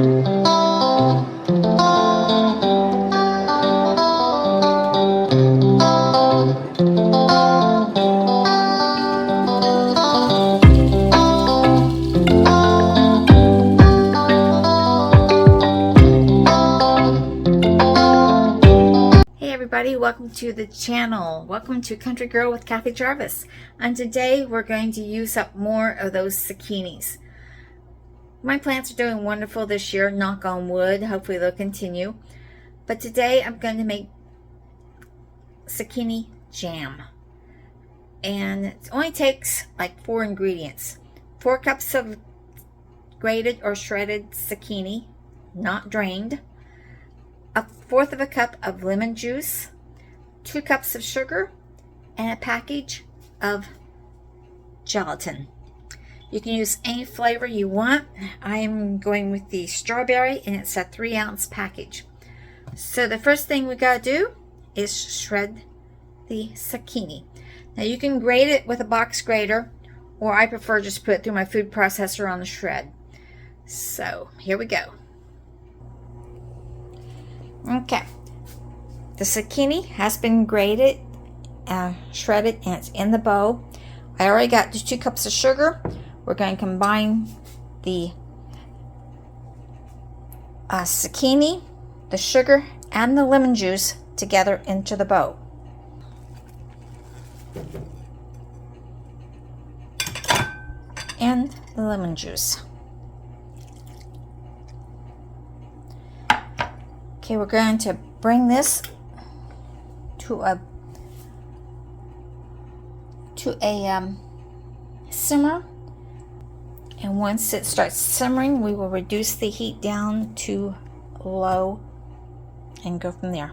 Welcome to the channel. Welcome to Country Girl with Kathy Jarvis. And today we're going to use up more of those zucchinis. My plants are doing wonderful this year, knock on wood. Hopefully they'll continue. But today I'm going to make zucchini jam. And it only takes like 4 ingredients. 4 cups of grated or shredded zucchini, not drained. 1/4 of a cup of lemon juice. 2 cups of sugar, and a package of gelatin. You can use any flavor you want. I'm going with the strawberry, and it's a 3-ounce package. So the first thing we gotta do is shred the zucchini. Now you can grate it with a box grater, or I prefer just put it through my food processor on the shred. So here we go. Okay. The zucchini has been grated, shredded, and it's in the bowl. I already got just 2 cups of sugar. We're going to combine the zucchini, the sugar, and the lemon juice together into the bowl. And the lemon juice. Okay, we're going to bring this to a simmer, and once it starts simmering, we will reduce the heat down to low and go from there.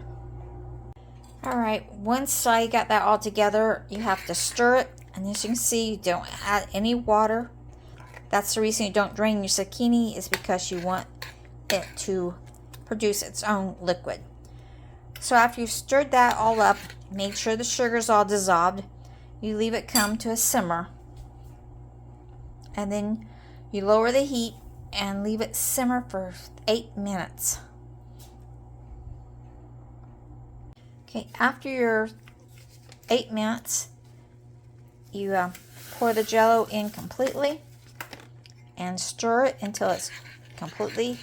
All right, once I got that all together, you have to stir it, and as you can see, you don't add any water. That's the reason you don't drain your zucchini, is because you want it to produce its own liquid. So after you've stirred that all up, make sure the sugar's all dissolved, you leave it come to a simmer, and then you lower the heat and leave it simmer for 8 minutes. Okay, after your 8 minutes, you pour the Jello in completely and stir it until it's completely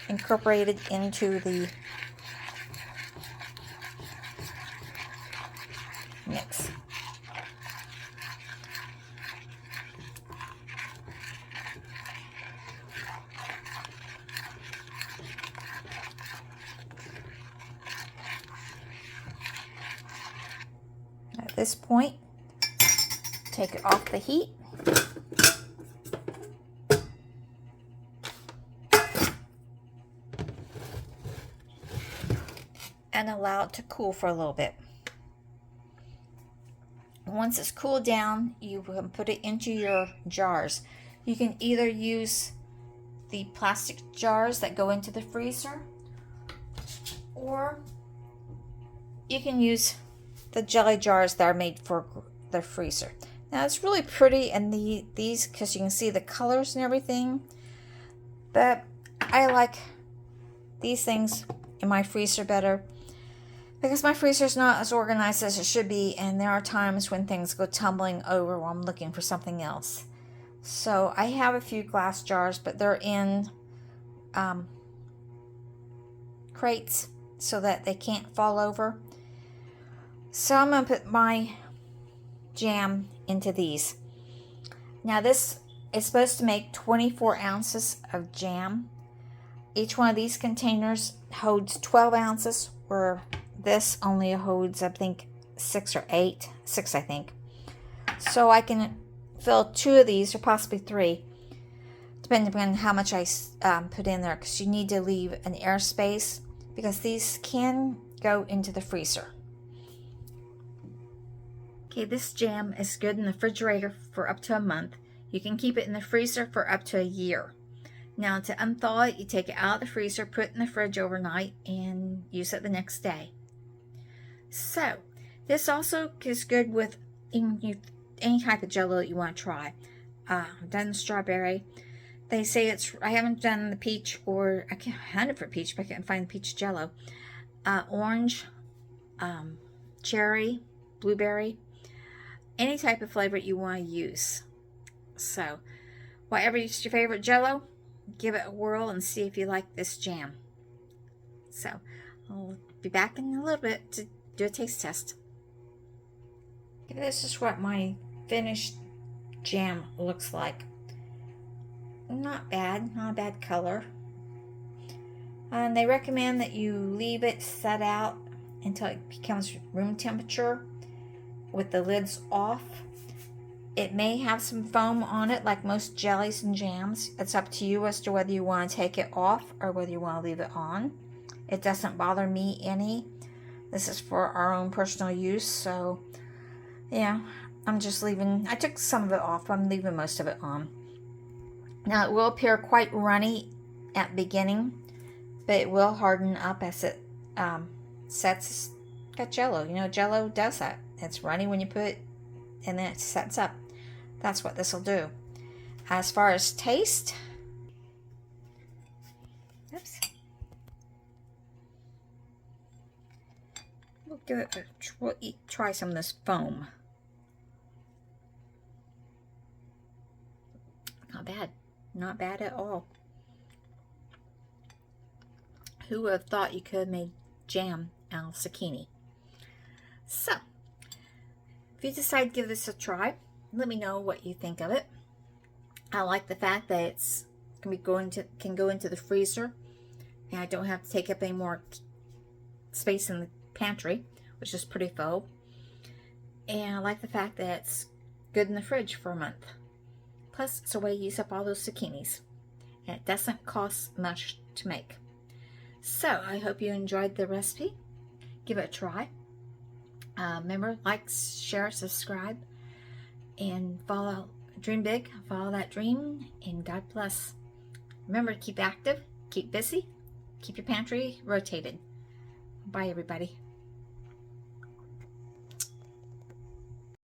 incorporated into the mix. At this point, take it off the heat. And allow it to cool for a little bit. Once it's cooled down, you can put it into your jars. You can either use the plastic jars that go into the freezer, or you can use the jelly jars that are made for the freezer. Now it's really pretty in these because you can see the colors and everything, but I like these things in my freezer better, because my freezer is not as organized as it should be, and there are times when things go tumbling over while I'm looking for something else. So I have a few glass jars, but they're in crates so that they can't fall over. So I'm going to put my jam into these. Now this is supposed to make 24 ounces of jam. Each one of these containers holds 12 ounces, where this only holds, I think, 6 or 8. 6, I think. So I can fill 2 of these, or possibly 3, depending on how much I put in there, because you need to leave an air space, because these can go into the freezer. Okay, this jam is good in the refrigerator for up to a month. You can keep it in the freezer for up to a year. Now, to unthaw it, you take it out of the freezer, put it in the fridge overnight, and use it the next day. So, this also is good with any type of Jello that you want to try. I've done strawberry. They say I haven't done the peach, or I can't hunt it for peach, but I can't find the peach Jello. Orange, cherry, blueberry, any type of flavor you want to use. So, whatever is your favorite Jello, give it a whirl and see if you like this jam. So, I'll be back in a little bit to do a taste test. This is what my finished jam looks like. Not bad, not a bad color. And they recommend that you leave it set out until it becomes room temperature with the lids off. It may have some foam on it like most jellies and jams. It's up to you as to whether you want to take it off or whether you want to leave it on. It doesn't bother me any. This is for our own personal use, so yeah, I'm just leaving. I took some of it off, but I'm leaving most of it on. Now it will appear quite runny at the beginning, but it will harden up as it sets. Got Jello. You know, Jello does that. It's runny when you put it, and then it sets up. That's what this will do. As far as taste, oops, we'll give it. Try some of this foam. Not bad. Not bad at all. Who would have thought you could have made jam out of zucchini? So, if you decide to give this a try, let me know what you think of it. I like the fact that it's can go into the freezer, and I don't have to take up any more space in the pantry, which is pretty full. And I like the fact that it's good in the fridge for a month. Plus, it's a way to use up all those zucchinis, and it doesn't cost much to make. So, I hope you enjoyed the recipe. Give it a try. Remember, like, share, subscribe, and dream big, follow that dream, and God bless. Remember to keep active, keep busy, keep your pantry rotated. Bye, everybody.